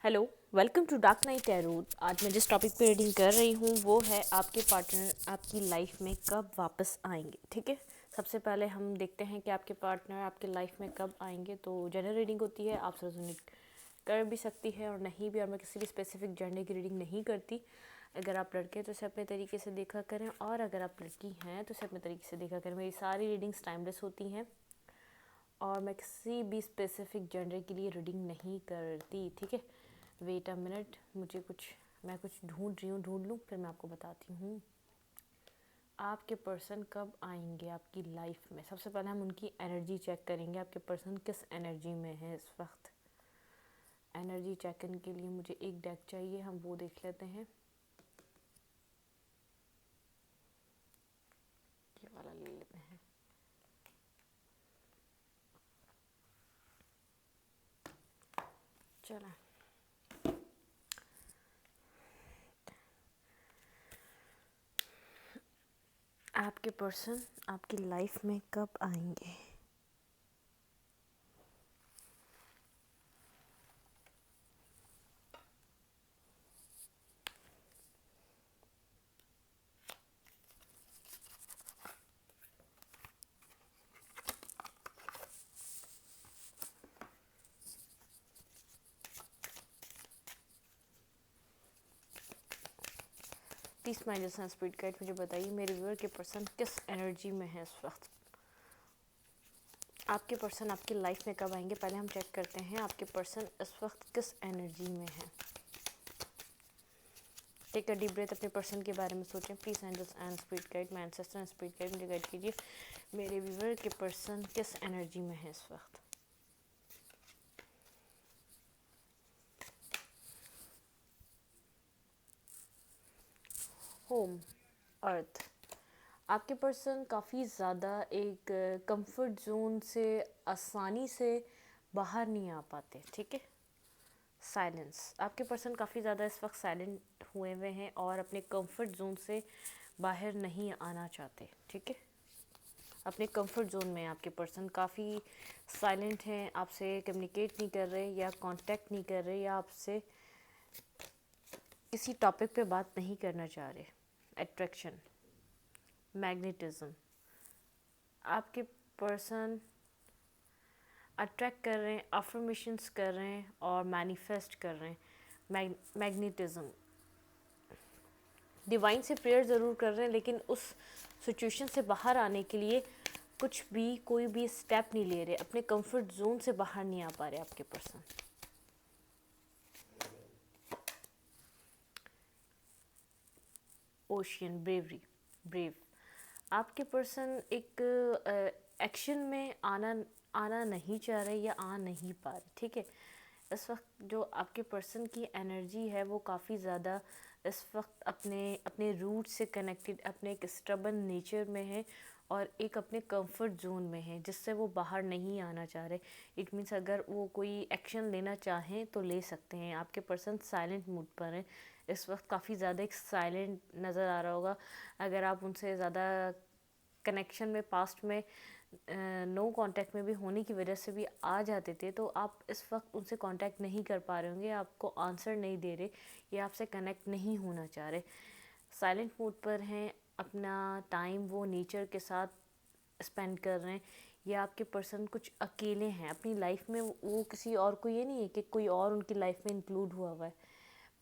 Hello, welcome to dark night tarot. आज मैं जिस टॉपिक पे रीडिंग कर रही हूँ वो है आपके पार्टनर आपकी लाइफ में कब वापस आएंगे। ठीक है, सबसे पहले हम देखते हैं कि आपके पार्टनर आपके लाइफ में कब आएंगे। तो जनरल रीडिंग होती है, आप रेजोनेट कर भी सकती है और नहीं भी, और मैं किसी भी स्पेसिफिक जेंडर की रीडिंग नहीं करती। अगर आप लड़के हैं तो इसे अपने तरीके से देखा करें, और अगर आप लड़की हैं तो इसे अपने तरीके से देखा करें। मेरी सारी रीडिंग्स टाइमलेस होती हैं और मैं किसी भी स्पेसिफिक जेंडर के लिए रीडिंग नहीं करती। ठीक है, वेट अ मिनट, मैं कुछ ढूंढ रही हूँ, ढूंढ लूँ फिर मैं आपको बताती हूँ। आपके पर्सन कब आएंगे आपकी लाइफ में। सबसे पहले हम उनकी एनर्जी चेक करेंगे, आपके पर्सन किस एनर्जी में है इस वक्त। एनर्जी चेक इन के लिए मुझे एक डेक चाहिए, हम वो देख लेते हैं। ये वाला ले लेते हैं। चला, आपके पर्सन आपकी लाइफ में कब आएंगे। प्लीज माय जैसा स्पीड गाइड मुझे बताइए मेरे व्यूअर के पर्सन किस एनर्जी में है इस वक्त। आपके पर्सन आपकी लाइफ में कब आएंगे, पहले हम चेक करते हैं आपके पर्सन इस वक्त किस एनर्जी में है। टेक अ डीप ब्रेथ, अपने पर्सन के बारे में सोचें। Please angels and spirit guide, my ancestor and spirit guide मुझे गाइड कीजिए मेरे व्यूअर के पर्सन किस एनर्जी में है इस वक्त। होम, अर्थ। आपके पर्सन काफ़ी ज़्यादा एक कंफर्ट जोन से आसानी से बाहर नहीं आ पाते। ठीक है, साइलेंस। आपके पर्सन काफ़ी ज़्यादा इस वक्त साइलेंट हुए हुए हैं और अपने कंफर्ट जोन से बाहर नहीं आना चाहते। ठीक है, अपने कंफर्ट जोन में आपके पर्सन काफ़ी साइलेंट हैं, आपसे कम्युनिकेट नहीं कर रहे या कांटेक्ट नहीं कर रहे या आपसे किसी टॉपिक पे बात नहीं करना चाह रहे। Attraction, magnetism. आपके पर्सन अट्रैक्ट कर रहे हैं, अफर्मेशंस कर रहे हैं और मैनिफेस्ट कर रहे हैं। मैग्नेटिज्म, डिवाइन से प्रेयर ज़रूर कर रहे हैं लेकिन उस सिचुएशन से बाहर आने के लिए कुछ भी कोई भी स्टेप नहीं ले रहे, अपने कंफर्ट जोन से बाहर नहीं आ पा रहे आपके पर्सन। Ocean, bravery, brave. आपके पर्सन एक एक्शन में आना नहीं चाह रहे या आ नहीं पा रहे। ठीक है, इस वक्त जो आपके पर्सन की एनर्जी है वो काफ़ी ज़्यादा इस वक्त अपने अपने रूट से कनेक्टेड, अपने एक स्टबन नेचर में है और एक अपने कंफर्ट जोन में है जिससे वो बाहर नहीं आना चाह रहे। इट मीन्स अगर वो कोई एक्शन लेना चाहें तो ले सकते हैं। आपके पर्सन साइलेंट मूड पर हैं इस वक्त, काफ़ी ज़्यादा एक साइलेंट नज़र आ रहा होगा। अगर आप उनसे ज़्यादा कनेक्शन में पास्ट में नो कांटेक्ट में भी होने की वजह से भी आ जाते थे तो आप इस वक्त उनसे कांटेक्ट नहीं कर पा रहे होंगे, आपको आंसर नहीं दे रहे या आपसे कनेक्ट नहीं होना चाह रहे। साइलेंट मोड पर हैं, अपना टाइम वो नेचर के साथ स्पेंड कर रहे हैं या आपके पर्सन कुछ अकेले हैं अपनी लाइफ में। वो किसी और को, ये नहीं है कि कोई और उनकी लाइफ में इंक्लूड हुआ है।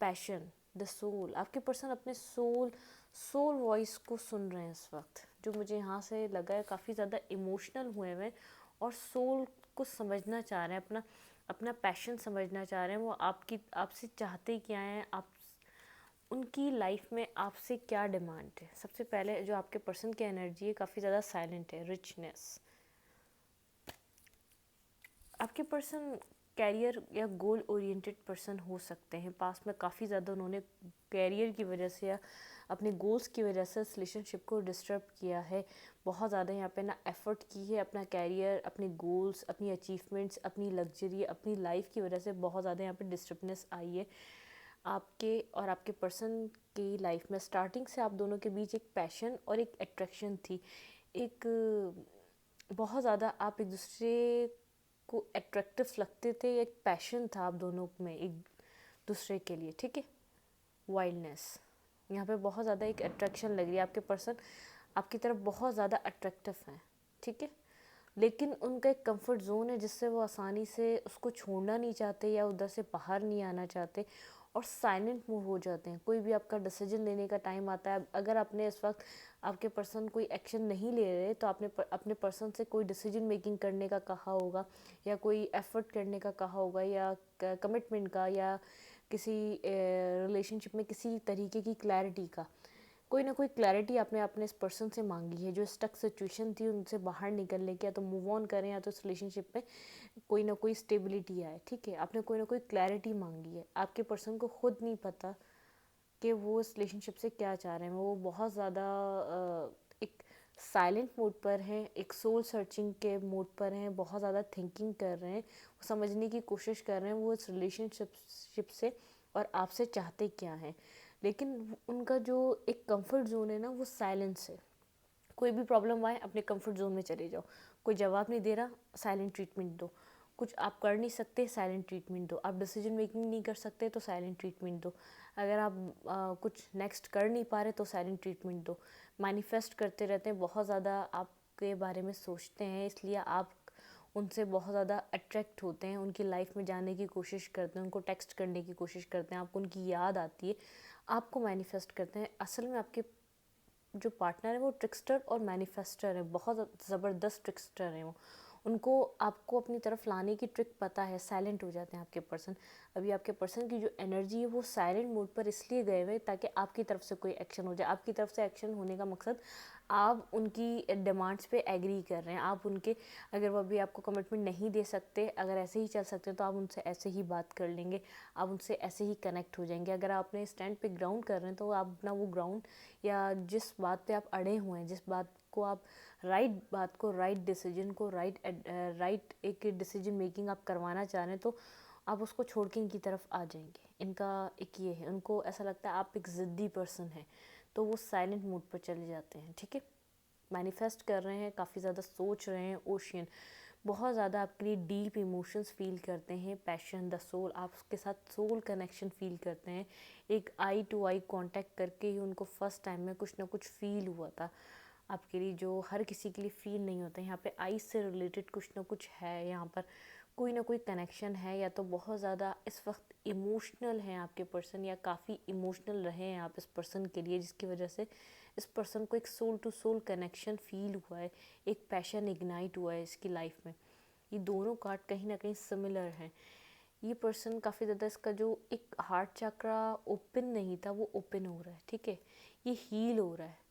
Passion, the soul. आपके पर्सन अपने सोल वॉइस को सुन रहे हैं इस वक्त, जो मुझे यहाँ से लगा है काफ़ी ज़्यादा इमोशनल हुए हुए हैं और सोल को समझना चाह रहे हैं, अपना अपना पैशन समझना चाह रहे हैं। वो आपसे चाहते क्या हैं, आप उनकी लाइफ में आपसे क्या डिमांड है। सबसे पहले जो आपके पर्सन की एनर्जी है काफ़ी ज़्यादा साइलेंट है। रिचनेस, आपके पर्सन कैरियर या गोल ओरिएंटेड पर्सन हो सकते हैं। पास्ट में काफ़ी ज़्यादा उन्होंने कैरियर की वजह से या अपने गोल्स की वजह से इस रिलेशनशिप को डिस्टर्ब किया है। बहुत ज़्यादा यहाँ पे ना एफर्ट की है, अपना कैरियर, अपने गोल्स, अपनी अचीवमेंट्स, अपनी लग्जरी, अपनी लाइफ की वजह से बहुत ज़्यादा यहाँ पे डिस्टर्बनेस आई है आपके और आपके पर्सन की लाइफ में। स्टार्टिंग से आप दोनों के बीच एक पैशन और एक अट्रैक्शन थी, एक बहुत ज़्यादा आप एक दूसरे को अट्रैक्टिव लगते थे, एक पैशन था आप दोनों में, एक दूसरे के लिए, ठीक है। वाइल्डनेस, यहाँ पे बहुत ज़्यादा एक अट्रैक्शन लग रही है, आपके पर्सन आपकी तरफ बहुत ज़्यादा अट्रैक्टिव हैं, ठीक है। लेकिन उनका एक कंफर्ट जोन है जिससे वो आसानी से उसको छोड़ना नहीं चाहते या उधर से बाहर नहीं आना चाहते और साइलेंट मूव हो जाते हैं। कोई भी आपका डिसीजन लेने का टाइम आता है, अगर आपने इस वक्त आपके पर्सन कोई एक्शन नहीं ले रहे तो आपने अपने पर्सन से कोई डिसीजन मेकिंग करने का कहा होगा या कोई एफर्ट करने का कहा होगा या कमिटमेंट का या किसी रिलेशनशिप में किसी तरीके की क्लैरिटी का, कोई ना कोई क्लैरिटी आपने अपने इस पर्सन से मांगी है। जो स्टक सिचुएशन थी उनसे बाहर निकलने की, या तो मूव ऑन करें या तो इस रिलेशनशिप में कोई ना कोई स्टेबिलिटी आए, ठीक है। आपने कोई ना कोई क्लैरिटी मांगी है, आपके पर्सन को खुद नहीं पता कि वो इस रिलेशनशिप से क्या चाह रहे हैं। वो बहुत ज़्यादा एक साइलेंट मोड पर हैं, एक सोल सर्चिंग के मोड पर हैं, बहुत ज़्यादा थिंकिंग कर रहे हैं, वो समझने की कोशिश कर रहे हैं वो इस रिलेशनशिप से और आपसे चाहते क्या हैं। लेकिन उनका जो एक कंफर्ट जोन है ना वो साइलेंस है। कोई भी प्रॉब्लम आए अपने कंफर्ट जोन में चले जाओ, कोई जवाब नहीं दे रहा साइलेंट ट्रीटमेंट दो, कुछ आप कर नहीं सकते साइलेंट ट्रीटमेंट दो, आप डिसीजन मेकिंग नहीं कर सकते तो साइलेंट ट्रीटमेंट दो, अगर आप कुछ नेक्स्ट कर नहीं पा रहे तो साइलेंट ट्रीटमेंट दो। मैनिफेस्ट करते रहते हैं, बहुत ज़्यादा आपके बारे में सोचते हैं, इसलिए आप उनसे बहुत ज़्यादा अट्रैक्ट होते हैं, उनकी लाइफ में जाने की कोशिश करते हैं, उनको टेक्स्ट करने की कोशिश करते हैं, आपको उनकी याद आती है, आपको मैनिफेस्ट करते हैं। असल में आपके जो पार्टनर है वो ट्रिक्स्टर और मैनिफेस्टर है, बहुत ज़बरदस्त ट्रिक्स्टर है वो। उनको आपको अपनी तरफ लाने की ट्रिक पता है, साइलेंट हो जाते हैं आपके पर्सन। अभी आपके पर्सन की जो एनर्जी है वो साइलेंट मोड पर इसलिए गए हुए ताकि आपकी तरफ से कोई एक्शन हो जाए। आपकी तरफ से एक्शन होने का मकसद आप उनकी डिमांड्स पे एग्री कर रहे हैं, आप उनके, अगर वो अभी आपको कमिटमेंट नहीं दे सकते, अगर ऐसे ही चल सकते तो आप उनसे ऐसे ही बात कर लेंगे, आप उनसे ऐसे ही कनेक्ट हो जाएंगे। अगर आप अपने स्टैंड पे ग्राउंड कर रहे हैं तो आप अपना वो ग्राउंड या जिस बात पे आप अड़े हुए हैं, जिस बात को आप बात को राइट डिसीजन को राइट एक डिसीजन मेकिंग आप करवाना चाह रहे हैं तो आप उसको छोड़ के इनकी तरफ आ जाएंगे। इनका एक ये है, उनको ऐसा लगता है आप एक ज़िद्दी पर्सन है तो वो साइलेंट मोड पर चले जाते हैं, ठीक है। मैनिफेस्ट कर रहे हैं, काफ़ी ज़्यादा सोच रहे हैं, ओशियन बहुत ज़्यादा आपके लिए डीप इमोशंस फील करते हैं, पैशन द सोल, आप उसके साथ सोल कनेक्शन फील करते हैं। एक आई टू आई कांटेक्ट करके ही उनको फर्स्ट टाइम में कुछ ना कुछ फील हुआ था आपके लिए, जो हर किसी के लिए फील नहीं होता। यहाँ पे आई से रिलेटेड कुछ ना कुछ है, यहाँ पर कोई ना कोई कनेक्शन है, या तो बहुत ज़्यादा इस वक्त इमोशनल हैं आपके पर्सन या काफ़ी इमोशनल रहे हैं आप इस पर्सन के लिए, जिसकी वजह से इस पर्सन को एक soul to soul connection feel हुआ है, एक पैशन इग्नाइट हुआ है इसकी लाइफ में। ये दोनों कार्ड कहीं ना कहीं सिमिलर हैं। ये पर्सन काफ़ी ज़्यादा, इसका जो एक हार्ट चक्रा ओपन नहीं था वो ओपन हो रहा है, ठीक है, ये हील हो रहा है।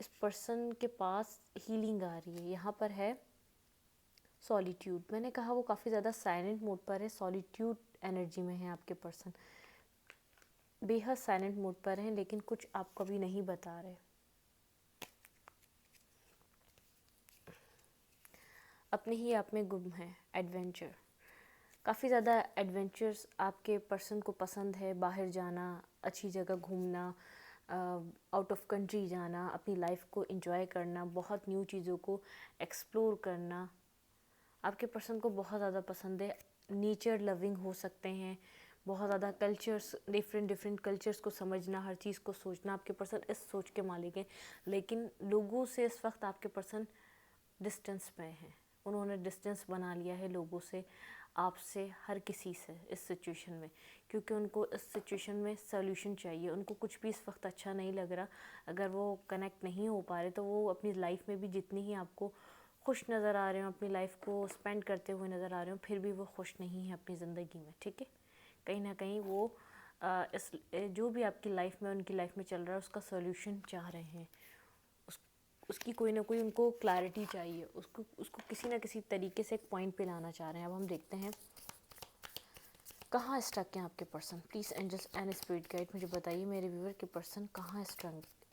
इस पर्सन के पास हीलिंग आ रही है। यहाँ पर है सॉलिट्यूड, मैंने कहा वो काफ़ी ज़्यादा साइलेंट मोड पर है, सॉलिट्यूड एनर्जी में है आपके पर्सन, बेहद साइलेंट मोड पर हैं, लेकिन कुछ आपको भी नहीं बता रहे। अपने ही आप में गुम है, एडवेंचर, काफ़ी ज़्यादा एडवेंचर्स आपके पर्सन को पसंद है, बाहर जाना, अच्छी जगह घूमना, आउट ऑफ कंट्री जाना, अपनी लाइफ को एंजॉय करना, बहुत न्यू चीज़ों को एक्सप्लोर करना आपके पर्सन को बहुत ज़्यादा पसंद है। नेचर लविंग हो सकते हैं, बहुत ज़्यादा कल्चर्स, डिफरेंट कल्चर्स को समझना, हर चीज़ को सोचना, आपके पर्सन इस सोच के मालिक हैं। लेकिन लोगों से इस वक्त आपके पर्सन डिस्टेंस पे हैं, उन्होंने डिस्टेंस बना लिया है लोगों से, आपसे, हर किसी से इस सिचुएशन में, क्योंकि उनको इस सिचुएशन में सॉल्यूशन चाहिए। उनको कुछ भी इस वक्त अच्छा नहीं लग रहा, अगर वो कनेक्ट नहीं हो पा रहे तो वो अपनी लाइफ में भी जितनी ही आपको खुश नज़र आ रहे हो, अपनी लाइफ को स्पेंड करते हुए नज़र आ रहे हो, फिर भी वो खुश नहीं है अपनी ज़िंदगी में, ठीक है। कहीं ना कहीं वो इस जो भी आपकी लाइफ में, उनकी लाइफ में चल रहा है उसका सॉल्यूशन चाह रहे हैं, उसकी कोई ना कोई उनको क्लैरिटी चाहिए, उसको किसी ना किसी तरीके से एक पॉइंट पे लाना चाह रहे हैं। अब हम देखते हैं कहाँ स्टक हैं आपके person. Please angels and spirit guide मुझे बताइए मेरे व्यूअर के पर्सन कहाँ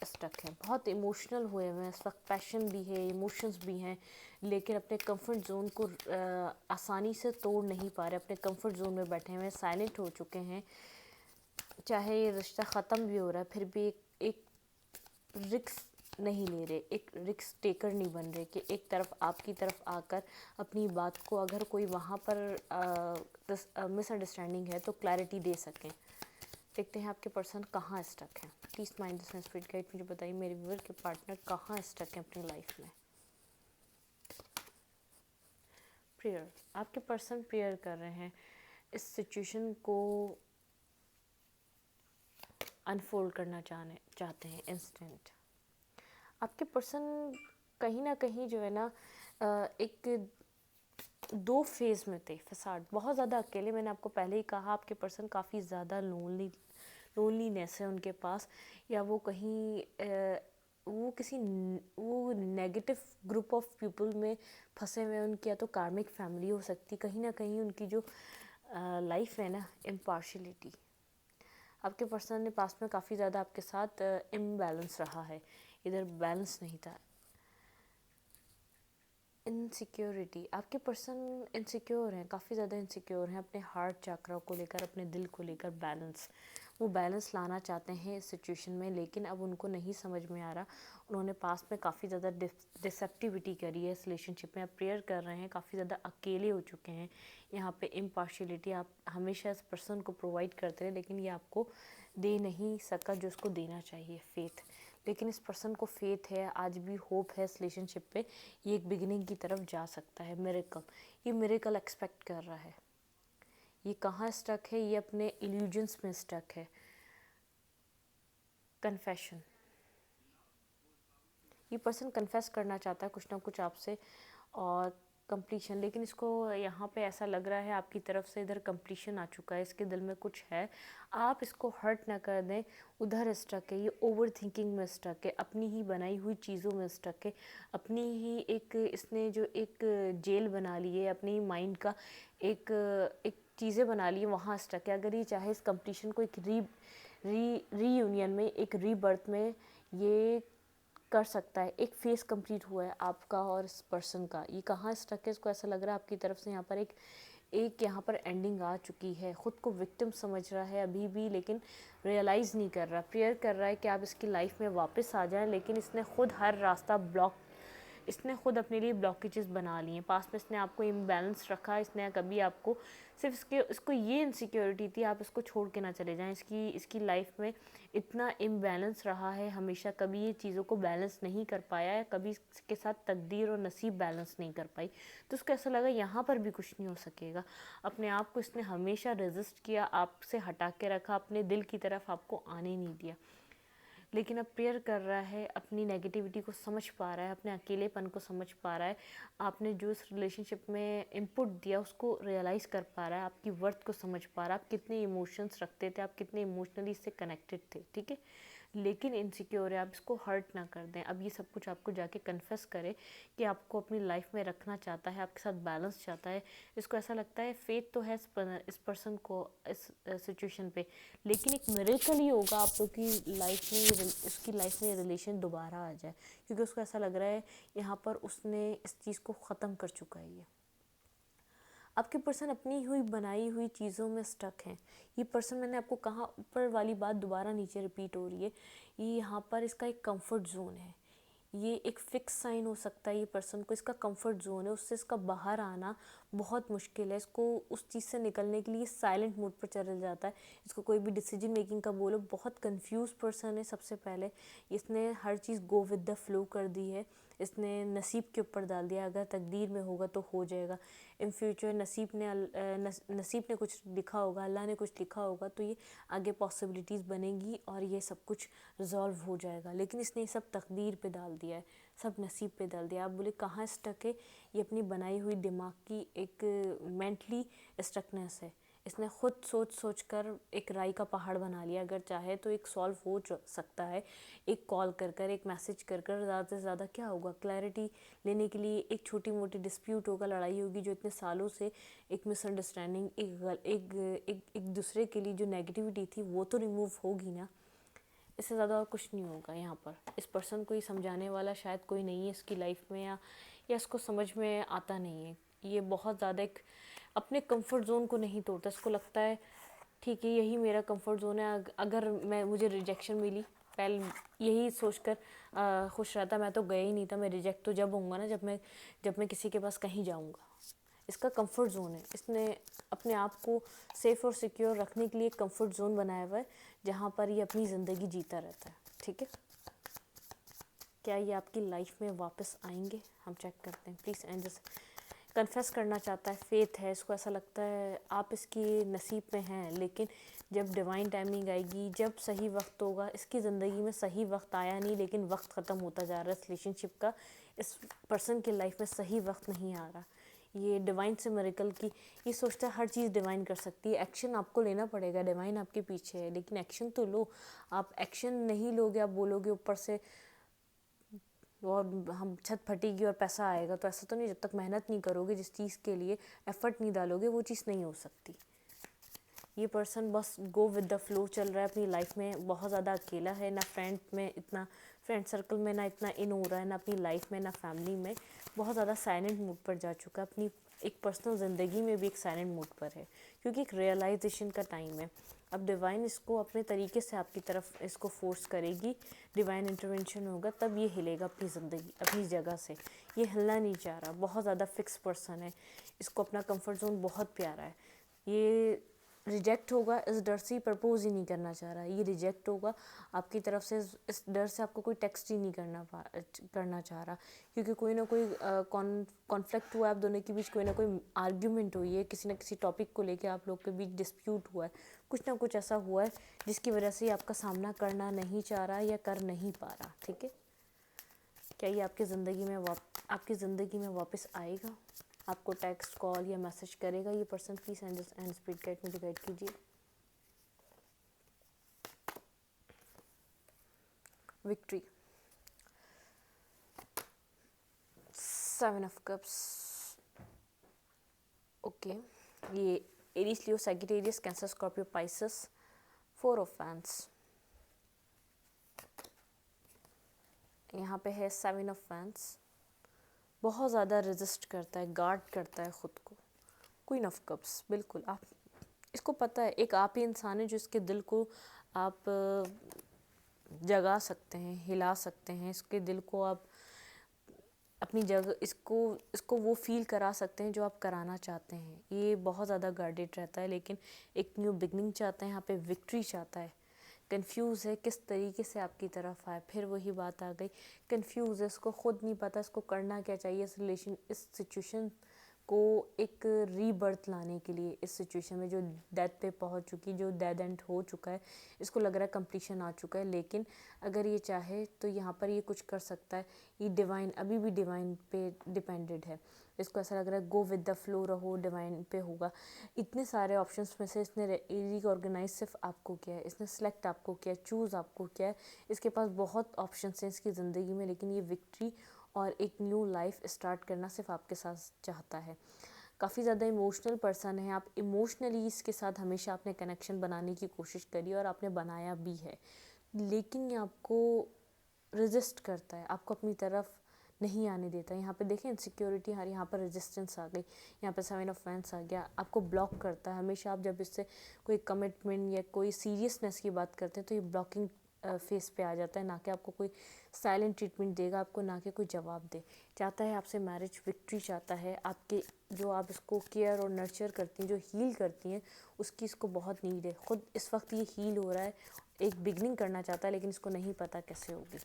स्टक है। बहुत इमोशनल हुए हैं इस वक्त, पैशन भी है, इमोशंस भी हैं, लेकिन अपने कंफर्ट जोन को आसानी से तोड़ नहीं पा रहे, अपने कंफर्ट जोन में बैठे हुए हैं, साइलेंट हो चुके हैं। चाहे ये रिश्ता ख़त्म भी हो रहा है फिर भी एक नहीं ले रहे, एक रिस्क टेकर नहीं बन रहे कि एक तरफ आपकी तरफ आकर अपनी बात को, अगर कोई वहाँ पर मिसअंडरस्टैंडिंग है तो क्लैरिटी दे सकें। देखते हैं आपके पर्सन कहाँ स्टक हैं। Please mind this spirit guide, मुझे बताइए मेरे व्यूअर के पार्टनर कहाँ स्टक हैं अपनी लाइफ में। प्रेयर, आपके पर्सन प्रेयर कर रहे हैं इस सिचुएशन को अनफोल्ड करना चाहते हैं इंस्टेंट। आपके पर्सन कहीं ना कहीं जो है ना एक दो फेज़ में थे, फसाड बहुत ज़्यादा अकेले। मैंने आपको पहले ही कहा आपके पर्सन काफ़ी ज़्यादा लोनलीनेस है उनके पास, या वो कहीं वो नेगेटिव ग्रुप ऑफ पीपल में फंसे हुए हैं। उनकी या तो कार्मिक फैमिली हो सकती, कहीं ना कहीं उनकी जो लाइफ है ना इम्पार्शलिटी। आपके पर्सन ने पास्ट में काफ़ी ज़्यादा आपके साथ इम्बैलेंस रहा है, इधर बैलेंस नहीं था। इनसिक्योरिटी, आपके पर्सन इनसिक्योर हैं, काफ़ी ज़्यादा इनसिक्योर हैं अपने हार्ट चक्रा को लेकर, अपने दिल को लेकर। वो बैलेंस लाना चाहते हैं इस सिचुएशन में, लेकिन अब उनको नहीं समझ में आ रहा। उन्होंने पास्ट में काफ़ी ज़्यादा डिसेप्टिविटी करी है इस रिलेशनशिप में। आप प्रेयर कर रहे हैं, काफ़ी ज़्यादा अकेले हो चुके हैं। यहाँ पे इम्पार्शियलिटी आप हमेशा इस पर्सन को प्रोवाइड करते रहे, लेकिन ये आपको दे नहीं सका जो उसको देना चाहिए, फेथ। लेकिन इस पर्सन को फेथ है, आज भी होप है इस रिलेशनशिप पे। ये एक बिगिनिंग की तरफ जा सकता है, मिरेकल। ये मिरेकल एक्सपेक्ट कर रहा है। ये कहाँ स्टक है? ये अपने इल्यूजन्स में स्टक है। कन्फेशन, ये पर्सन कन्फेस करना चाहता है कुछ ना कुछ आपसे, और कंप्लीशन। लेकिन इसको यहाँ पे ऐसा लग रहा है आपकी तरफ से इधर कंप्लीशन आ चुका है, इसके दिल में कुछ है, आप इसको हर्ट ना कर दें। उधर स्टक है, ये ओवर थिंकिंग में स्टक है, अपनी ही बनाई हुई चीज़ों में स्टक है, अपनी ही इसने जो एक जेल बना ली है, अपनी ही माइंड का एक चीज़ें बना ली है, वहाँ स्टक है। अगर ये चाहे इस कंप्लीशन को एक रीयूनियन में, एक रीबर्थ में ये कर सकता है। एक फेस कंप्लीट हुआ है आपका और इस पर्सन का। ये कहाँ स्टक है? इसको ऐसा लग रहा है आपकी तरफ से यहाँ पर एक यहाँ पर एंडिंग आ चुकी है। ख़ुद को विक्टिम समझ रहा है अभी भी, लेकिन रियलाइज़ नहीं कर रहा। प्रेयर कर रहा है कि आप इसकी लाइफ में वापस आ जाएं, लेकिन इसने खुद हर रास्ता इसने खुद अपने लिए ब्लॉकेजेस बना लिए हैं। पास्ट में इसने आपको इम्बैलेंस रखा, इसने कभी आपको सिर्फ इसको ये इनसिक्योरिटी थी आप इसको छोड़ के ना चले जाएं। इसकी लाइफ में इतना इम्बैलेंस रहा है हमेशा, कभी ये चीज़ों को बैलेंस नहीं कर पाया है, कभी इसके साथ तकदीर और नसीब बैलेंस नहीं कर पाई। तो उसको ऐसा लगा यहाँ पर भी कुछ नहीं हो सकेगा। अपने आप को इसने हमेशा रेजिस्ट किया, आपसे हटा के रखा, अपने दिल की तरफ आपको आने नहीं दिया। लेकिन अब प्रेयर कर रहा है, अपनी नेगेटिविटी को समझ पा रहा है, अपने अकेलेपन को समझ पा रहा है। आपने जो इस रिलेशनशिप में इनपुट दिया उसको रियलाइज़ कर पा रहा है, आपकी वर्थ को समझ पा रहा है, आप कितने इमोशंस रखते थे, आप कितने इमोशनली इससे कनेक्टेड थे, ठीक है। लेकिन इनसिक्योर है, आप इसको हर्ट ना कर दें। अब ये सब कुछ आपको जाके कन्फेस करे कि आपको अपनी लाइफ में रखना चाहता है, आपके साथ बैलेंस चाहता है। इसको ऐसा लगता है फेथ तो है इस पर्सन को इस सिचुएशन पे, लेकिन एक मिरेकल ही होगा आप लोग की लाइफ में, इसकी लाइफ में ये रिलेशन दोबारा आ जाए, क्योंकि उसको ऐसा लग रहा है यहाँ पर उसने इस चीज़ को ख़त्म कर चुका है। ये आपके पर्सन अपनी हुई बनाई हुई चीज़ों में स्टक हैं। ये पर्सन, मैंने आपको कहा, ऊपर वाली बात दोबारा नीचे रिपीट हो रही है। ये यहाँ पर इसका एक कंफर्ट जोन है, ये एक फिक्स साइन हो सकता है। ये पर्सन को इसका कंफर्ट जोन है, उससे इसका बाहर आना बहुत मुश्किल है। इसको उस चीज़ से निकलने के लिए साइलेंट मोड पर चल जाता है। इसको कोई भी डिसीजन मेकिंग का बोलो, बहुत कंफ्यूज पर्सन है। सबसे पहले इसने हर चीज़ गो विद द फ्लो कर दी है, इसने नसीब के ऊपर डाल दिया, अगर तकदीर में होगा तो हो जाएगा। इन फ्यूचर नसीब ने कुछ लिखा होगा, अल्लाह ने कुछ लिखा होगा, तो ये आगे पॉसिबिलिटीज़ बनेंगी और ये सब कुछ रिजॉल्व हो जाएगा। लेकिन इसने ये सब तकदीर पे डाल दिया है, सब नसीब पे डाल दिया। आप बोले कहाँ स्टक है? ये अपनी बनाई हुई दिमाग की एक मेंटली स्टकनेस है। इसने खुद सोच कर एक राई का पहाड़ बना लिया। अगर चाहे तो एक सॉल्व हो सकता है, एक कॉल कर एक मैसेज कर ज़्यादा से ज़्यादा क्या होगा, क्लैरिटी लेने के लिए एक छोटी मोटी डिस्प्यूट होगा, लड़ाई होगी, जो इतने सालों से एक मिसअंडरस्टैंडिंग, एक दूसरे के लिए जो नेगेटिविटी थी वो तो रिमूव होगी ना। इससे ज़्यादा और कुछ नहीं होगा यहाँ पर। इस पर्सन को ये समझाने वाला शायद कोई नहीं है इसकी लाइफ में, या इसको समझ में आता नहीं है। ये बहुत ज़्यादा एक अपने कंफर्ट जोन को नहीं तोड़ता। इसको लगता है ठीक है यही मेरा कंफर्ट जोन है, अगर मुझे रिजेक्शन मिली पहले यही सोचकर खुश रहता मैं तो गया ही नहीं था, मैं रिजेक्ट तो जब होऊंगा ना जब मैं किसी के पास कहीं जाऊंगा। इसका कंफर्ट जोन है, इसने अपने आप को सेफ़ और सिक्योर रखने के लिए एक कंफर्ट जोन बनाया हुआ है जहाँ पर ये अपनी ज़िंदगी जीता रहता है। ठीक है, क्या ये आपकी लाइफ में वापस आएंगे? हम चेक करते हैं प्लीज़। एंजल्स कन्फेस करना चाहता है, फेथ है, इसको ऐसा लगता है आप इसकी नसीब में हैं, लेकिन जब डिवाइन टाइमिंग आएगी, जब सही वक्त होगा, इसकी ज़िंदगी में सही वक्त आया नहीं, लेकिन वक्त ख़त्म होता जा रहा है इस रिलेशनशिप का, इस पर्सन की लाइफ में सही वक्त नहीं आ रहा। ये डिवाइन से मिरेकल की, ये सोचता है हर चीज़ डिवाइन कर सकती है, एक्शन आपको लेना पड़ेगा, डिवाइन आपके पीछे है, लेकिन एक्शन तो लो। आप एक्शन नहीं लोगे, आप बोलोगे ऊपर से और हम छत फटेगी और पैसा आएगा, तो ऐसा तो नहीं। जब तक मेहनत नहीं करोगे, जिस चीज़ के लिए एफर्ट नहीं डालोगे, वो चीज़ नहीं हो सकती। ये पर्सन बस गो विद द फ्लो चल रहा है अपनी लाइफ में, बहुत ज़्यादा अकेला है, ना फ्रेंड सर्कल में ना इतना इन हो रहा है, ना अपनी लाइफ में, ना फैमिली में, बहुत ज़्यादा साइलेंट मूड पर जा चुका है, अपनी एक पर्सनल ज़िंदगी में भी एक साइलेंट मूड पर है, क्योंकि एक रियलाइजेशन का टाइम है। अब डिवाइन इसको अपने तरीके से आपकी तरफ इसको फोर्स करेगी, डिवाइन इंटरवेंशन होगा, तब ये हिलेगा अपनी ज़िंदगी, अपनी जगह से। ये हिलना नहीं चाह रहा, बहुत ज़्यादा फिक्स पर्सन है, इसको अपना कंफर्ट जोन बहुत प्यारा है। ये रिजेक्ट होगा इस डर से, प्रपोज ही नहीं करना चाह रहा है, ये रिजेक्ट होगा आपकी तरफ से इस डर से, आपको कोई टेक्स्ट ही नहीं करना चाह रहा, क्योंकि कोई ना कोई कॉन्फ्लिक्ट हुआ है आप दोनों के बीच, कोई ना कोई आर्ग्यूमेंट हुई है, किसी न किसी टॉपिक को लेके आप लोग के बीच डिस्प्यूट हुआ है, कुछ ना कुछ ऐसा हुआ है जिसकी वजह से ये आपका सामना करना नहीं चाह रहा या कर नहीं पा रहा। ठीक है, क्या ये आपकी ज़िंदगी में वापस आएगा? आपको टेक्स्ट, कॉल या मैसेज करेगा ये person? Please and speed guide मुझे गाइड कीजिए। Victory, 7 of cups, okay. ये Aries, Leo, Sagittarius, Cancer, Scorpio, Pisces, 4 of fans. यहाँ पे है 7 ऑफ फैंस, बहुत ज़्यादा रेजिस्ट करता है, गार्ड करता है ख़ुद को। क्वीन ऑफ कप्स, बिल्कुल आप इसको पता है, एक आप ही इंसान है जो इसके दिल को आप जगा सकते हैं, हिला सकते हैं, इसके दिल को आप अपनी जगह, इसको वो फील करा सकते हैं जो आप कराना चाहते हैं। ये बहुत ज़्यादा गार्डेड रहता है, लेकिन एक न्यू बिगनिंग चाहता है, यहाँ पे विक्ट्री चाहता है। कंफ्यूज है किस तरीके से आपकी तरफ आए, फिर वही बात आ गई, कंफ्यूज है, इसको खुद नहीं पता इसको करना क्या चाहिए इस सिचुएशन को एक रीबर्थ लाने के लिए। इस सिचुएशन में जो डेथ पे पहुंच चुकी, जो डेड एंड हो चुका है, इसको लग रहा है कंप्लीशन आ चुका है, लेकिन अगर ये चाहे तो यहाँ पर ये कुछ कर सकता है। ये डिवाइन, अभी भी डिवाइन पे डिपेंडेड है, इसको ऐसा लग रहा है गो विद द फ्लो रहो, डिवाइन पे होगा। इतने सारे ऑप्शंस में से इसने रीऑर्गेनाइज सिर्फ आपको किया है, इसने सेलेक्ट आपको किया है, चूज़ आपको किया है। इसके पास बहुत ऑप्शंस हैं इसकी ज़िंदगी में, लेकिन ये विक्ट्री और एक न्यू लाइफ स्टार्ट करना सिर्फ आपके साथ चाहता है। काफ़ी ज़्यादा इमोशनल पर्सन है आप, इमोशनली इसके साथ हमेशा आपने कनेक्शन बनाने की कोशिश करी और आपने बनाया भी है, लेकिन ये आपको रेजिस्ट करता है, आपको अपनी तरफ नहीं आने देता। यहाँ पे देखें इनसिक्योरिटी, हर यहाँ पर रेजिस्टेंस आ गई, यहाँ पे 7 ऑफ फैंस आ गया, आपको ब्लॉक करता है हमेशा। आप जब इससे कोई कमिटमेंट या कोई सीरियसनेस की बात करते हैं तो ये ब्लॉकिंग फेस पे आ जाता है, ना कि आपको कोई साइलेंट ट्रीटमेंट देगा, आपको ना कि कोई जवाब दे। चाहता है आपसे मैरिज, विक्ट्री चाहता है आपके, जो आप इसको केयर और नर्चर करती हैं, जो हील करती हैं, उसकी इसको बहुत नीड है। ख़ुद इस वक्त ये हील हो रहा है, एक बिगनिंग करना चाहता है, लेकिन इसको नहीं पता कैसे होगी।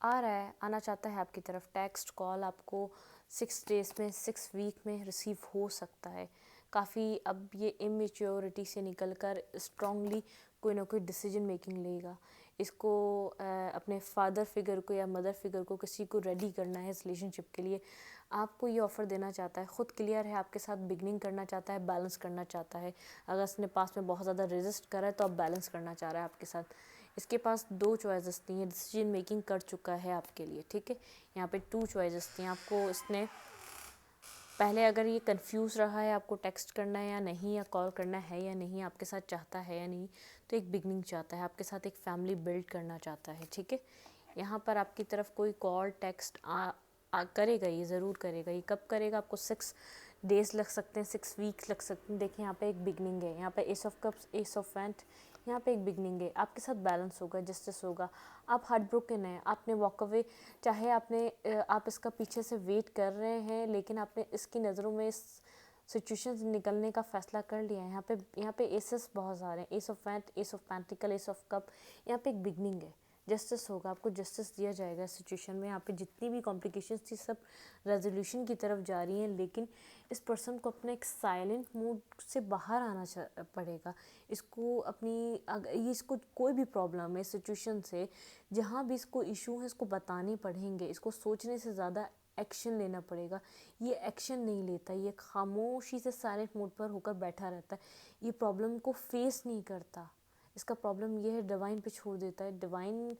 आ रहा है, आना चाहता है आपकी तरफ, टेक्स्ट, कॉल आपको 6 डेज़ में, 6 वीक में रिसीव हो सकता है। काफ़ी अब ये इमेच्योरिटी से निकल कर स्ट्रांगली कोई ना कोई डिसीजन मेकिंग लेगा। इसको अपने फादर फिगर को या मदर फिगर को, किसी को रेडी करना है इस रिलेशनशिप के लिए। आपको ये ऑफ़र देना चाहता है, ख़ुद क्लियर है, आपके साथ बिगनिंग करना चाहता है, बैलेंस करना चाहता है। अगर इसने पास में बहुत ज़्यादा रेजिस्ट करा है तो अब बैलेंस करना चाह रहा है आपके साथ। इसके पास 2 चॉइसेस थी, डिसीजन मेकिंग कर चुका है आपके लिए। ठीक है, यहाँ पे 2 चॉइसेस थी आपको। इसने पहले, अगर ये कंफ्यूज रहा है आपको टेक्स्ट करना है या नहीं, या कॉल करना है या नहीं, आपके साथ चाहता है या नहीं, तो एक बिगनिंग चाहता है आपके साथ, एक फैमिली बिल्ड करना चाहता है। ठीक है, यहाँ पर आपकी तरफ कोई कॉल टेक्स्ट करेगा, ये ज़रूर करेगा। ये कब करेगा? आपको 6 डेज लग सकते हैं, 6 वीक्स लग सकते हैं। देखिए यहाँ पे एक बिगनिंग है, यहाँ पे S of cups, S of wand, यहाँ पे एक बिगनिंग है। आपके साथ बैलेंस होगा, जस्टिस होगा। आप हार्ट ब्रोकन हैं, आपने वॉक अवे, चाहे आप इसका पीछे से वेट कर रहे हैं, लेकिन आपने इसकी नज़रों में इस सिचुएशन से निकलने का फैसला कर लिया है। यहाँ पे एसेस बहुत सारे हैं, S of wand, S of pentacle, S of cup. यहाँ पे एक बिगनिंग है, जस्टिस होगा, आपको जस्टिस दिया जाएगा इस सिचुएशन में। यहाँ पे जितनी भी कॉम्प्लिकेशंस थी सब रेजोल्यूशन की तरफ जा रही हैं, लेकिन इस पर्सन को अपना एक साइलेंट मूड से बाहर आना पड़ेगा। इसको इसको कोई भी प्रॉब्लम है सिचुएशन से, जहाँ भी इसको इशू है, इसको बताने पड़ेंगे। इसको सोचने से ज़्यादा एक्शन लेना पड़ेगा। ये एक्शन नहीं लेता, ये खामोशी से साइलेंट मोड पर होकर बैठा रहता है। ये प्रॉब्लम को फेस नहीं करता। इसका प्रॉब्लम ये है, डिवाइन पे छोड़ देता है। डिवाइन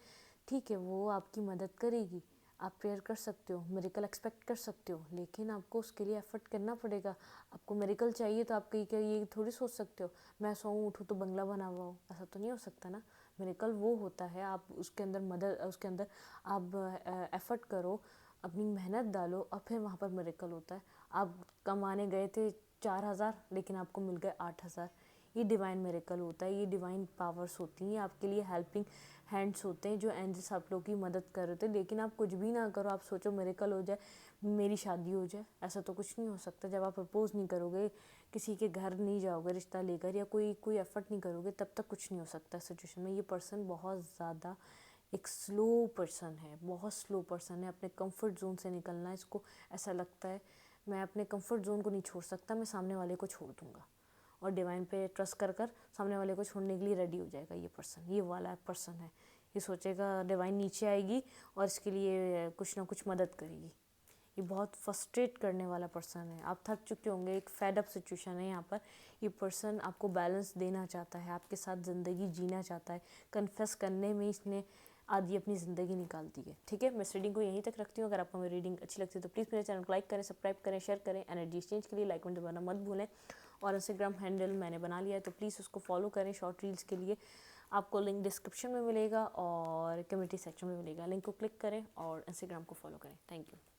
ठीक है, वो आपकी मदद करेगी, आप प्रेयर कर सकते हो, मिरेकल एक्सपेक्ट कर सकते हो, लेकिन आपको उसके लिए एफर्ट करना पड़ेगा। आपको मिरेकल चाहिए तो आप क्या ये थोड़ी सोच सकते हो मैं सोऊं उठूं तो बंगला बना हुआ हो, ऐसा तो नहीं हो सकता ना। मिरेकल वो होता है, आप उसके अंदर आप एफर्ट करो, अपनी मेहनत डालो, और फिर वहाँ पर मिरेकल होता है। आप कमाने गए थे 4,000, लेकिन आपको मिल गए 8,000। ये डिवाइन मिरेकल होता है, ये डिवाइन पावर्स होती हैं, आपके लिए हेल्पिंग हैंड्स होते हैं, जो एंजल्स आप लोगों की मदद कर रहे थे। लेकिन आप कुछ भी ना करो, आप सोचो मिरेकल हो जाए, मेरी शादी हो जाए, ऐसा तो कुछ नहीं हो सकता। जब आप प्रपोज नहीं करोगे, किसी के घर नहीं जाओगे रिश्ता लेकर, या कोई एफर्ट नहीं करोगे, तब तक कुछ नहीं हो सकता सिचुएशन में। ये पर्सन बहुत ज़्यादा एक स्लो पर्सन है, बहुत स्लो पर्सन है। अपने कंफर्ट जोन से निकलना, इसको ऐसा लगता है मैं अपने कंफर्ट जोन को नहीं छोड़ सकता, मैं सामने वाले को छोड़ दूंगा। और डिवाइन पे ट्रस्ट कर सामने वाले को छोड़ने के लिए रेडी हो जाएगा ये पर्सन। ये वाला पर्सन है, ये सोचेगा डिवाइन नीचे आएगी और इसके लिए कुछ ना कुछ मदद करेगी। ये बहुत फ्रस्ट्रेट करने वाला पर्सन है। आप थक चुके होंगे, एक फेड अप सिचुएशन है यहाँ पर। ये पर्सन आपको बैलेंस देना चाहता है, आपके साथ ज़िंदगी जीना चाहता है। कन्फेस करने में इसने आधी अपनी ज़िंदगी निकाल दी है। ठीक है, मैं इस रीडिंग को यहीं तक रखती हूँ। अगर आपको मेरी रीडिंग अच्छी लगती है तो प्लीज़ मेरे चैनल को लाइक करें, सब्सक्राइब करें, शेयर करें। एनर्जी एक्सचेंज के लिए लाइक बटन दबाना मत भूलें। और इंस्टाग्राम हैंडल मैंने बना लिया है, तो प्लीज़ उसको फॉलो करें शॉर्ट रील्स के लिए। आपको लिंक डिस्क्रिप्शन में मिलेगा और कम्युनिटी सेक्शन में मिलेगा। लिंक को क्लिक करें और इंस्टाग्राम को फॉलो करें। Thank you.